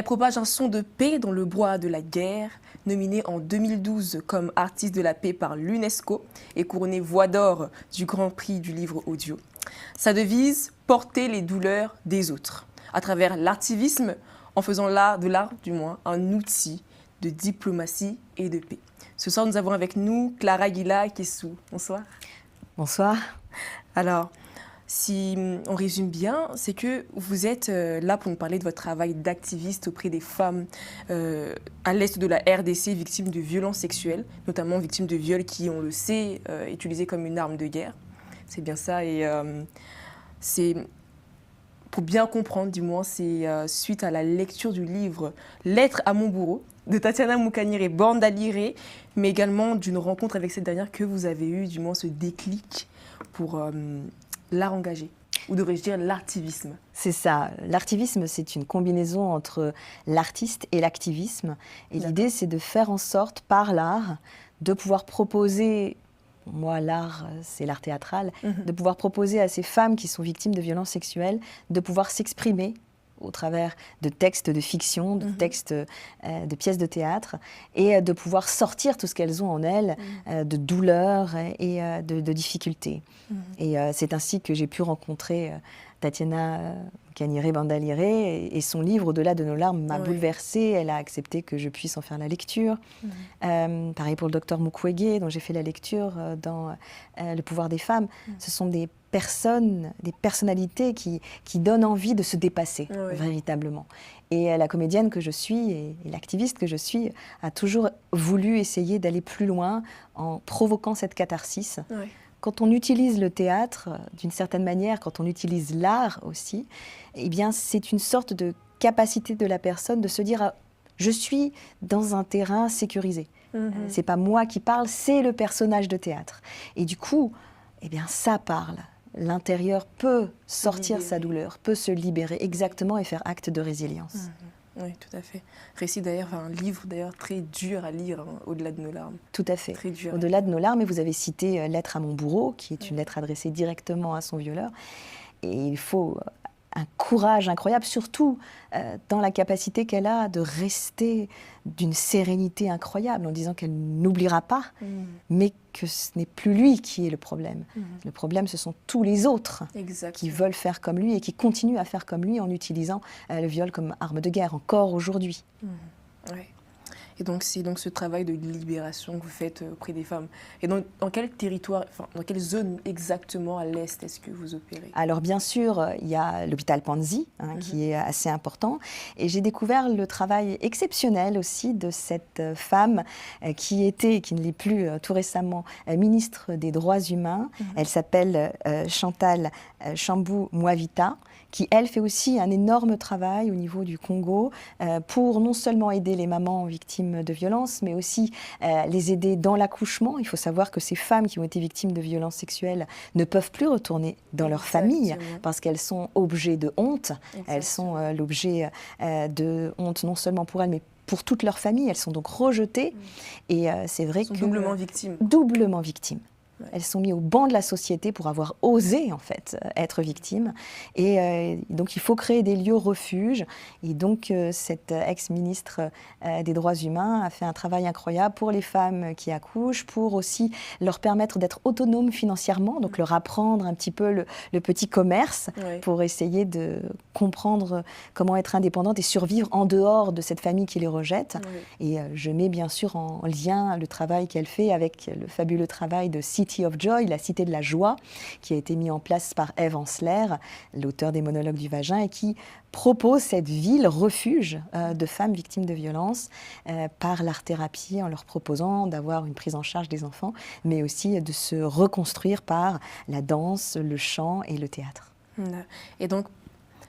Elle propage un son de paix dans le bois de la guerre, nominée en 2012 comme artiste de la paix par l'UNESCO et couronnée voix d'or du Grand Prix du livre audio. Sa devise, porter les douleurs des autres, à travers l'artivisme, en faisant de l'art du moins, un outil de diplomatie et de paix. Ce soir, nous avons avec nous Clara Aguila Kessou. Bonsoir. Bonsoir. Alors, si on résume bien, c'est que vous êtes là pour nous parler de votre travail d'activiste auprès des femmes à l'est de la RDC victimes de violences sexuelles, notamment victimes de viols qui, on le sait, utilisés comme une arme de guerre. C'est bien ça. Et c'est, pour bien comprendre, du moins, c'est suite à la lecture du livre « Lettre à mon bourreau » de Tatiana Mukanire-Bandalire, mais également d'une rencontre avec cette dernière que vous avez eu, du moins, ce déclic pour l'art engagé, ou devrais-je dire l'artivisme. C'est ça. L'artivisme, c'est une combinaison entre l'artiste et l'activisme. Et l'idée, c'est de faire en sorte, par l'art, de pouvoir proposer, moi, l'art, c'est l'art théâtral, de pouvoir proposer à ces femmes qui sont victimes de violences sexuelles, de pouvoir s'exprimer au travers de textes de fiction, de textes de pièces de théâtre, et de pouvoir sortir tout ce qu'elles ont en elles, de douleurs et de difficultés. Et c'est ainsi que j'ai pu rencontrer Tatiana Mukanire-Bandalire, et son livre, Au-delà de nos larmes, m'a bouleversée. Elle a accepté que je puisse en faire la lecture. Pareil pour le docteur Mukwege, dont j'ai fait la lecture dans Le pouvoir des femmes. Ce sont des personnes, des personnalités qui donnent envie de se dépasser, véritablement. Et la comédienne que je suis et l'activiste que je suis a toujours voulu essayer d'aller plus loin en provoquant cette catharsis. Quand on utilise le théâtre, d'une certaine manière, quand on utilise l'art aussi, eh bien, c'est une sorte de capacité de la personne de se dire « je suis dans un terrain sécurisé ». C'est pas moi qui parle, c'est le personnage de théâtre. Et du coup, eh bien, ça parle. L'intérieur peut sortir sa douleur, peut se libérer exactement et faire acte de résilience. Oui, tout à fait. Récit d'ailleurs, un livre d'ailleurs très dur à lire, hein, Au-delà de nos larmes. Tout à fait. Au-delà de nos larmes, et vous avez cité Lettre à mon bourreau, qui est une lettre adressée directement à son violeur. Et il faut un courage incroyable, surtout dans la capacité qu'elle a de rester d'une sérénité incroyable, en disant qu'elle n'oubliera pas, mais que ce n'est plus lui qui est le problème. Le problème, ce sont tous les autres qui veulent faire comme lui et qui continuent à faire comme lui en utilisant le viol comme arme de guerre, encore aujourd'hui. Et donc, c'est donc ce travail de libération que vous faites auprès des femmes. Et donc, dans quel territoire, enfin, dans quelle zone exactement à l'Est est-ce que vous opérez? Alors, bien sûr, il y a l'hôpital Panzi, qui est assez important. Et j'ai découvert le travail exceptionnel aussi de cette femme qui était, qui ne l'est plus tout récemment, ministre des Droits humains. Elle s'appelle Chantal Chambou-Mwavita, qui, elle, fait aussi un énorme travail au niveau du Congo pour non seulement aider les mamans victimes de violences, mais aussi les aider dans l'accouchement. Il faut savoir que ces femmes qui ont été victimes de violences sexuelles ne peuvent plus retourner dans leur famille parce qu'elles sont objets de honte. Elles sont l'objet de honte non seulement pour elles, mais pour toute leur famille. Elles sont donc rejetées. Et c'est vrai que... Doublement victimes. Doublement victimes. Elles sont mises au banc de la société pour avoir osé, en fait, être victimes. Et donc, il faut créer des lieux refuges. Et donc, cette ex-ministre des Droits humains a fait un travail incroyable pour les femmes qui accouchent, pour aussi leur permettre d'être autonomes financièrement, donc leur apprendre un petit peu le petit commerce pour essayer de comprendre comment être indépendante et survivre en dehors de cette famille qui les rejette. Et je mets bien sûr en lien le travail qu'elle fait avec le fabuleux travail de City of Joy, la Cité de la Joie, qui a été mis en place par Ève Ensler, l'auteur des Monologues du vagin, et qui propose cette ville refuge de femmes victimes de violences par l'art-thérapie, en leur proposant d'avoir une prise en charge des enfants, mais aussi de se reconstruire par la danse, le chant et le théâtre. Et donc,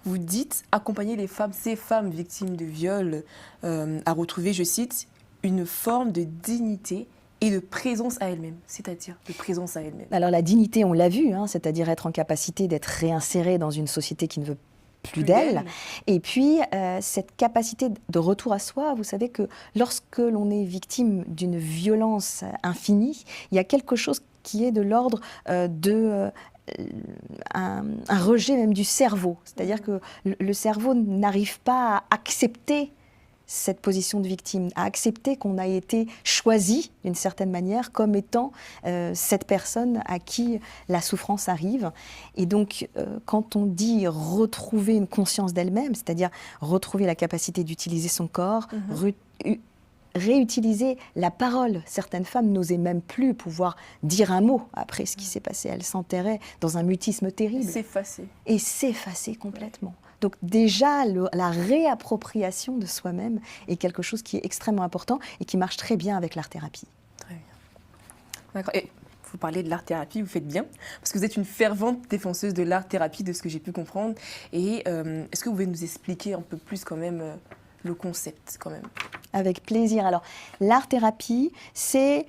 vous dites accompagner les femmes, ces femmes victimes de viol, à retrouver, je cite, une forme de dignité et de présence à elle-même, c'est-à-dire de présence à elle-même. Alors la dignité, on l'a vu, c'est-à-dire être en capacité d'être réinsérée dans une société qui ne veut plus d'elle. Et puis, cette capacité de retour à soi, vous savez que lorsque l'on est victime d'une violence infinie, il y a quelque chose qui est de l'ordre un rejet même du cerveau. C'est-à-dire que le cerveau n'arrive pas à accepter cette position de victime, à accepter qu'on a été choisi d'une certaine manière comme étant cette personne à qui la souffrance arrive. Et donc, quand on dit retrouver une conscience d'elle-même, c'est-à-dire retrouver la capacité d'utiliser son corps, réutiliser la parole. Certaines femmes n'osaient même plus pouvoir dire un mot après ce qui s'est passé. Elles s'enterraient dans un mutisme terrible. Et s'effacer complètement. Donc déjà, la réappropriation de soi-même est quelque chose qui est extrêmement important et qui marche très bien avec l'art-thérapie. Très bien. D'accord. Et vous parlez de l'art-thérapie, vous faites bien, parce que vous êtes une fervente défenseuse de l'art-thérapie, de ce que j'ai pu comprendre. Et est-ce que vous pouvez nous expliquer un peu plus quand même le concept quand même? Avec plaisir. Alors, l'art-thérapie, c'est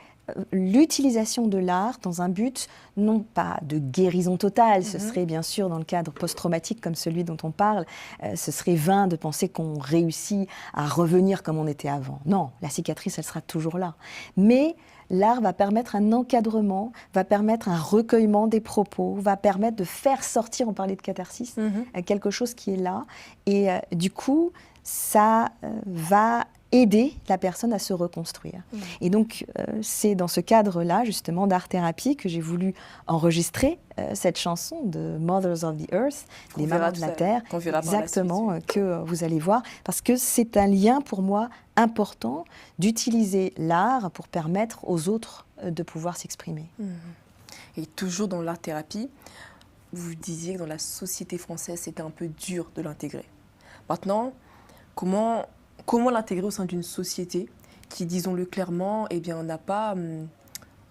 l'utilisation de l'art dans un but non pas de guérison totale, ce serait bien sûr dans le cadre post-traumatique comme celui dont on parle, ce serait vain de penser qu'on réussit à revenir comme on était avant. Non, la cicatrice, elle sera toujours là. Mais l'art va permettre un encadrement, va permettre un recueillement des propos, va permettre de faire sortir, on parlait de catharsis, quelque chose qui est là. Et du coup, ça va aider la personne à se reconstruire. Et donc, c'est dans ce cadre-là, justement, d'art-thérapie que j'ai voulu enregistrer cette chanson de Mothers of the Earth, les mamans de la Terre, exactement, que vous allez voir, parce que c'est un lien pour moi important d'utiliser l'art pour permettre aux autres de pouvoir s'exprimer. Et toujours dans l'art-thérapie, vous disiez que dans la société française, c'était un peu dur de l'intégrer. Maintenant, comment l'intégrer au sein d'une société qui, disons-le clairement, eh bien, n'a pas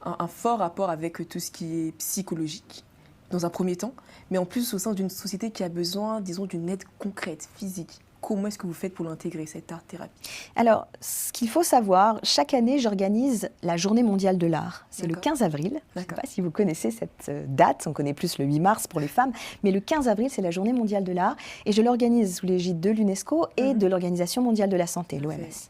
un fort rapport avec tout ce qui est psychologique, dans un premier temps, mais en plus au sein d'une société qui a besoin, disons, d'une aide concrète, physique. Comment est-ce que vous faites pour l'intégrer, cette art-thérapie? Alors, ce qu'il faut savoir, chaque année, j'organise la Journée mondiale de l'art. C'est le 15 avril. Je ne sais pas si vous connaissez cette date. On connaît plus le 8 mars pour les femmes. Mais le 15 avril, c'est la Journée mondiale de l'art. Et je l'organise sous l'égide de l'UNESCO et de l'Organisation mondiale de la santé, l'OMS.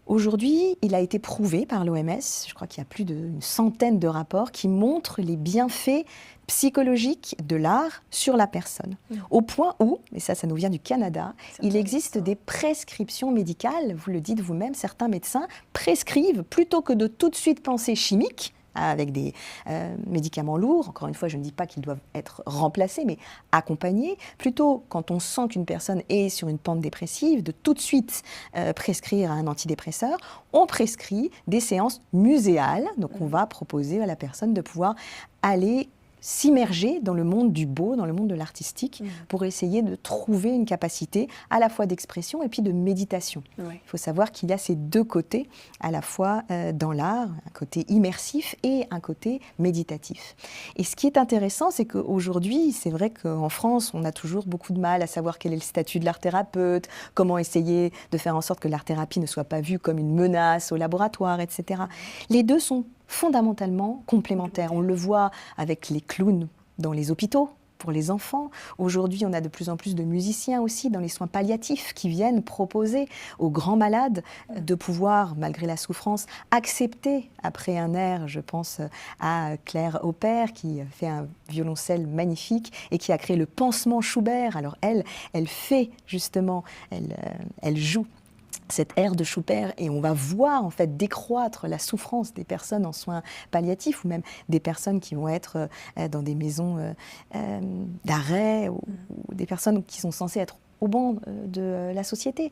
Aujourd'hui, il a été prouvé par l'OMS, je crois qu'il y a plus d'une centaine de rapports qui montrent les bienfaits psychologiques de l'art sur la personne. Au point où, et ça nous vient du Canada, il existe des prescriptions médicales, vous le dites vous-même, certains médecins prescrivent, plutôt que de tout de suite penser chimique, avec des médicaments lourds, encore une fois, je ne dis pas qu'ils doivent être remplacés, mais accompagnés. Plutôt, quand on sent qu'une personne est sur une pente dépressive, de tout de suite prescrire un antidépresseur, on prescrit des séances muséales. Donc, on va proposer à la personne de pouvoir aller s'immerger dans le monde du beau, dans le monde de l'artistique, pour essayer de trouver une capacité à la fois d'expression et puis de méditation. Il faut savoir qu'il y a ces deux côtés, à la fois dans l'art, un côté immersif et un côté méditatif. Et ce qui est intéressant, c'est qu'aujourd'hui, c'est vrai qu'en France, on a toujours beaucoup de mal à savoir quel est le statut de l'art-thérapeute, comment essayer de faire en sorte que l'art-thérapie ne soit pas vue comme une menace au laboratoire, etc. Les deux sont fondamentalement complémentaires. On le voit avec les clowns dans les hôpitaux pour les enfants. Aujourd'hui, on a de plus en plus de musiciens aussi dans les soins palliatifs qui viennent proposer aux grands malades de pouvoir, malgré la souffrance, accepter après un air. Je pense à Claire Aupert qui fait un violoncelle magnifique et qui a créé le pansement Schubert. Alors elle fait justement, elle joue cette ère de Schubert, et on va voir en fait décroître la souffrance des personnes en soins palliatifs ou même des personnes qui vont être dans des maisons d'arrêt ou des personnes qui sont censées être au banc de la société.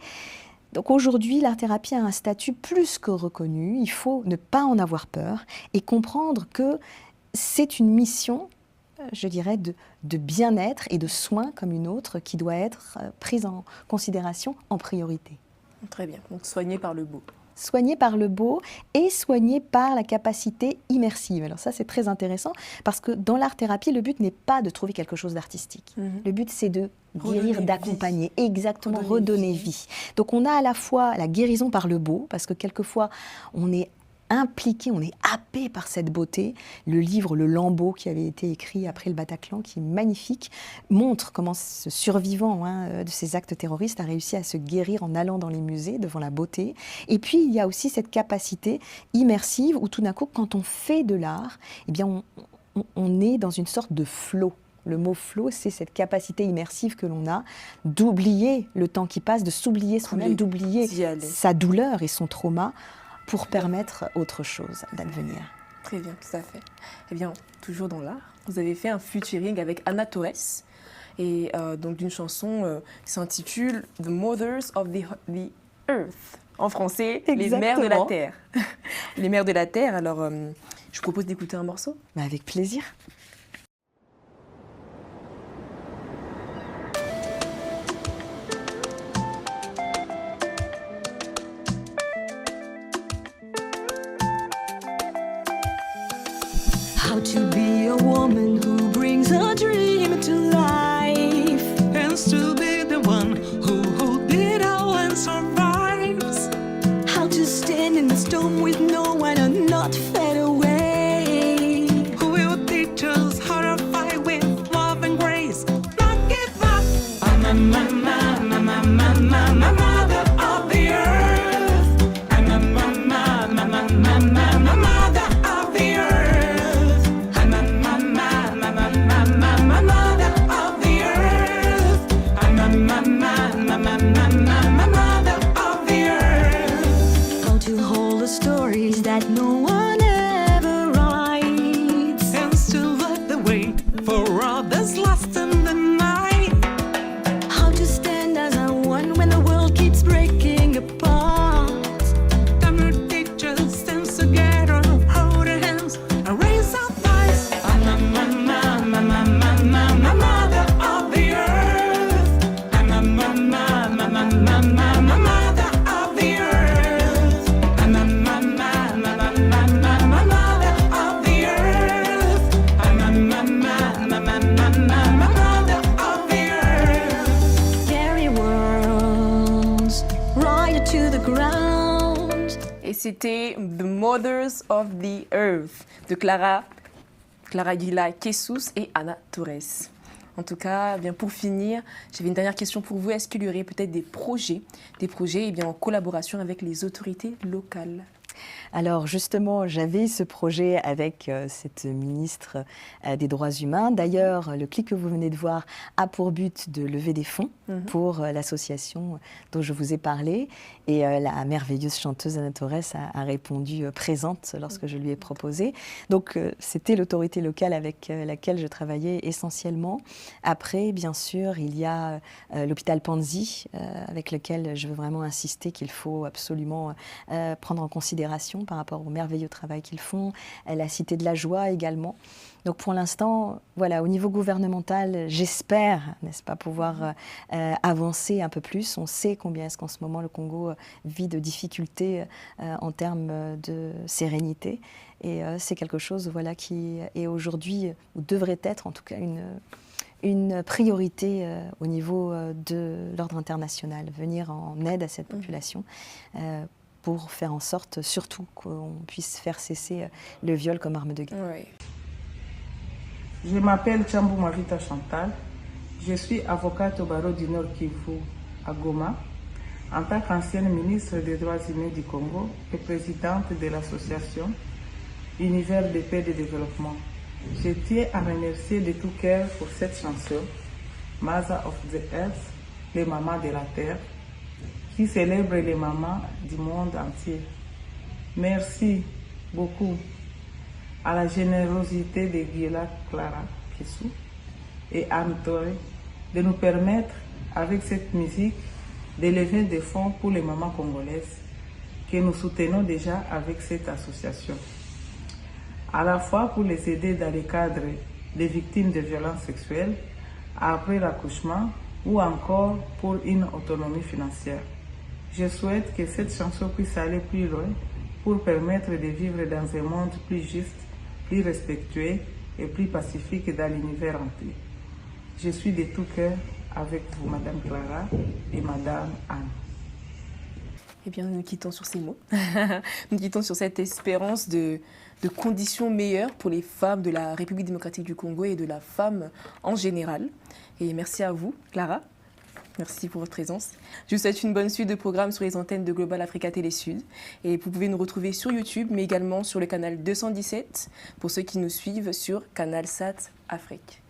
Donc aujourd'hui, l'art-thérapie a un statut plus que reconnu. Il faut ne pas en avoir peur et comprendre que c'est une mission, je dirais, de bien-être et de soins comme une autre qui doit être prise en considération en priorité. Très bien, donc soigner par le beau. Soigner par le beau et soigner par la capacité immersive. Alors ça, c'est très intéressant parce que dans l'art-thérapie, le but n'est pas de trouver quelque chose d'artistique. Le but, c'est de guérir, d'accompagner, exactement, redonner vie. Donc on a à la fois la guérison par le beau, parce que quelquefois, on est impliqué, on est happé par cette beauté. Le livre Le Lambeau, qui avait été écrit après le Bataclan, qui est magnifique, montre comment ce survivant de ces actes terroristes a réussi à se guérir en allant dans les musées devant la beauté. Et puis, il y a aussi cette capacité immersive où tout d'un coup, quand on fait de l'art, eh bien, on est dans une sorte de flow. Le mot flow, c'est cette capacité immersive que l'on a d'oublier le temps qui passe, de s'oublier soi-même, d'oublier sa douleur et son trauma pour permettre autre chose d'advenir. Très bien, tout à fait. Eh bien, toujours dans l'art, vous avez fait un featuring avec Ana Torres, et donc d'une chanson qui s'intitule The Mothers of the Earth. En français, Les mères de la Terre. Les mères de la Terre, alors je vous propose d'écouter un morceau. Avec plaisir. How to be a woman who brings a dream to life and still be the one who did all and survives. How to stand in the storm with no one and not fade away. Who will teach us how to fight with love and grace? Not give up. I'm a mother of the earth. I'm a mother of the earth. Stories that no one ever writes, and still light the way for others lost in the night. How to stand as a one when the world keeps breaking apart. Time to teach us, stand together, hold our hands, and raise our voice. I'm a mother of the earth. I'm a mother of the earth. Et c'était The Mothers of the Earth de Clara Aguilar Quesus et Ana Torres. En tout cas, bien pour finir, j'avais une dernière question pour vous. Est-ce qu'il y aurait peut-être des projets en collaboration avec les autorités locales ? Alors justement, j'avais ce projet avec cette ministre des Droits humains. D'ailleurs, le clip que vous venez de voir a pour but de lever des fonds pour l'association dont je vous ai parlé. Et la merveilleuse chanteuse Ana Torres a répondu présente lorsque je lui ai proposé. Donc c'était l'autorité locale avec laquelle je travaillais essentiellement. Après, bien sûr, il y a l'hôpital Panzi avec lequel je veux vraiment insister qu'il faut absolument prendre en considération par rapport au merveilleux travail qu'ils font, la Cité de la Joie également. Donc pour l'instant, voilà, au niveau gouvernemental, j'espère, n'est-ce pas, pouvoir avancer un peu plus. On sait combien est-ce qu'en ce moment le Congo vit de difficultés en termes de sérénité. Et c'est quelque chose, voilà, qui est aujourd'hui, ou devrait être en tout cas, une priorité au niveau de l'ordre international, venir en aide à cette population pour faire en sorte, surtout, qu'on puisse faire cesser le viol comme arme de guerre. Oui. Je m'appelle Tchambou Mavita Chantal. Je suis avocate au barreau du Nord Kivu à Goma. En tant qu'ancienne ministre des Droits humains du Congo et présidente de l'association Univers de paix et de développement, je tiens à remercier de tout cœur pour cette chanson, Mother of the Earth, les mamans de la terre, qui célèbre les mamans du monde entier. Merci beaucoup à la générosité de Clara Quesus et Ana Torres de nous permettre, avec cette musique, d'élever des fonds pour les mamans congolaises que nous soutenons déjà avec cette association. À la fois pour les aider dans le cadre des victimes de violences sexuelles, après l'accouchement ou encore pour une autonomie financière. Je souhaite que cette chanson puisse aller plus loin pour permettre de vivre dans un monde plus juste, plus respectueux et plus pacifique dans l'univers entier. Je suis de tout cœur avec vous, Madame Clara et Madame Anne. Eh bien, nous quittons sur ces mots. Nous quittons sur cette espérance de conditions meilleures pour les femmes de la République démocratique du Congo et de la femme en général. Et merci à vous, Clara. Merci pour votre présence. Je vous souhaite une bonne suite de programmes sur les antennes de Global Africa Télé Sud. Et vous pouvez nous retrouver sur YouTube, mais également sur le canal 217 pour ceux qui nous suivent sur Canal Sat Afrique.